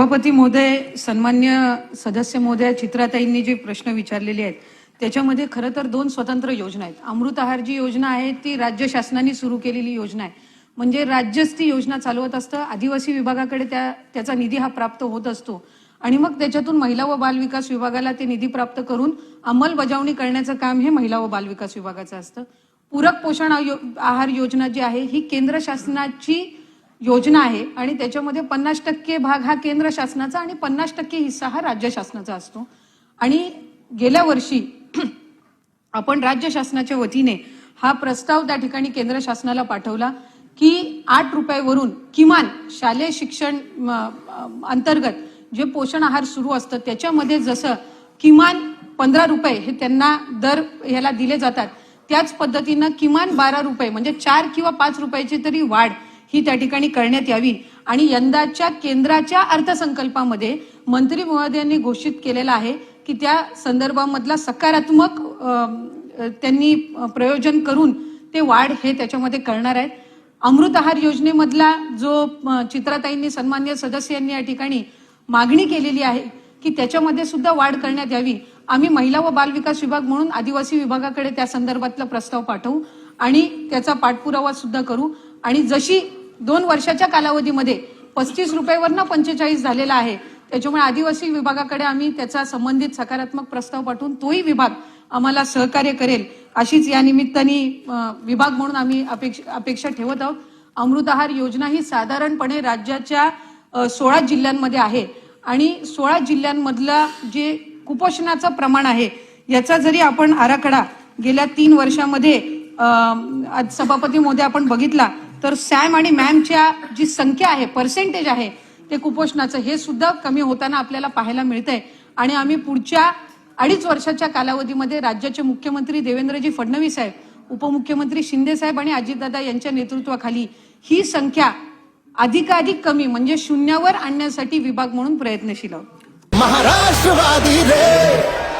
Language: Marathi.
सभापती महोदय, सन्मान्य सदस्य महोदय, चित्राताईंनी जे प्रश्न विचारलेले आहेत त्याच्यामध्ये खरं तर दोन स्वतंत्र योजना आहेत. अमृत आहार जी योजना आहे ती राज्य शासनाने सुरू केलेली योजना आहे. म्हणजे राज्यच ती योजना चालवत असतं. आदिवासी विभागाकडे त्याचा निधी हा प्राप्त होत असतो आणि मग त्याच्यातून महिला व बाल विकास विभागाला ते निधी प्राप्त करून अंमलबजावणी करण्याचं काम हे महिला व बाल विकास विभागाचं असतं. पूरक पोषण आहार योजना जी आहे ही केंद्र शासनाची योजना आहे आणि त्याच्यामध्ये 50% भाग हा केंद्र शासनाचा आणि 50% हिस्सा हा राज्य शासनाचा असतो. आणि गेल्या वर्षी आपण राज्य शासनाच्या वतीने हा प्रस्ताव त्या ठिकाणी केंद्र शासनाला पाठवला की 8 रुपयावरून किमान शालेय शिक्षण अंतर्गत जे पोषण आहार सुरू असतं त्याच्यामध्ये जसं किमान 15 रुपये हे त्यांना दर ह्याला दिले जातात त्याच पद्धतीनं किमान 12 रुपये म्हणजे 4 किंवा 5 रुपयाची तरी वाढ ही त्या ठिकाणी करण्यात यावी. आणि यंदाच्या केंद्राच्या अर्थसंकल्पामध्ये मंत्री महोदयांनी घोषित केलेला आहे की त्या संदर्भामधला सकारात्मक त्यांनी प्रयोजन करून ते वाढ हे त्याच्यामध्ये करणार आहेत. अमृत आहार योजनेमधला जो चित्राताईंनी सन्मान्य सदस्यांनी या ठिकाणी मागणी केलेली आहे की त्याच्यामध्ये सुद्धा वाढ करण्यात यावी. आम्ही महिला व बाल विकास विभाग म्हणून आदिवासी विभागाकडे त्या संदर्भातला प्रस्ताव पाठवू आणि त्याचा पाठपुरावा सुद्धा करू. आणि जशी 2 वर्षाच्या कालावधीमध्ये 35 रुपयावरनं 45 झालेला आहे त्याच्यामुळे आदिवासी विभागाकडे आम्ही त्याचा संबंधित सकारात्मक प्रस्ताव पाठवून तोही विभाग आम्हाला सहकार्य करेल अशीच या निमित्ताने विभाग म्हणून आम्ही अपेक्षा ठेवत आहोत. अमृत आहार योजना ही साधारणपणे राज्याच्या 16 जिल्ह्यांमध्ये आहे आणि 16 जिल्ह्यांमधला जे कुपोषणाचं प्रमाण आहे याचा जरी आपण आराखडा गेल्या 3 वर्षामध्ये आज सभापती महोदय आपण बघितला तर सॅम आणि मॅमच्या जी संख्या आहे पर्सेंटेज आहे ते कुपोषणाचं हे सुद्धा कमी होताना आपल्याला पाहायला मिळतंय. आणि आम्ही पुढच्या 2.5 वर्षाच्या कालावधीमध्ये राज्याचे मुख्यमंत्री देवेंद्रजी फडणवीस साहेब, उपमुख्यमंत्री शिंदे साहेब आणि अजितदादा यांच्या नेतृत्वाखाली ही संख्या अधिकाधिक कमी म्हणजे 0वर आणण्यासाठी विभाग म्हणून प्रयत्नशील आहोत. महाराष्ट्रवादी रे